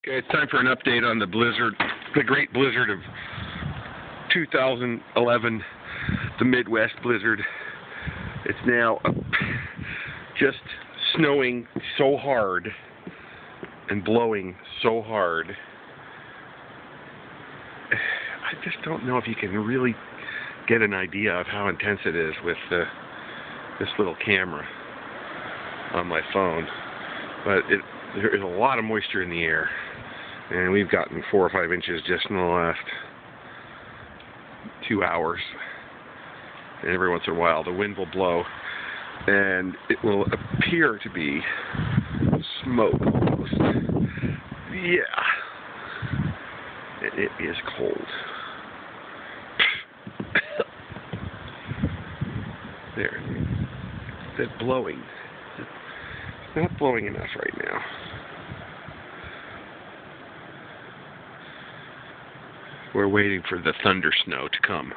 Okay, it's time for an update on the blizzard, the great blizzard of 2011, the Midwest blizzard. It's now just snowing so hard and blowing so hard. I just don't know if you can really get an idea of how intense it is with this little camera on my phone. But there is a lot of moisture in the air. And we've gotten 4 or 5 inches just in the last 2 hours. And every once in a while the wind will blow and it will appear to be smoke almost. Yeah. It is cold. There. It's blowing. It's not blowing enough right now. We're waiting for the thunder snow to come.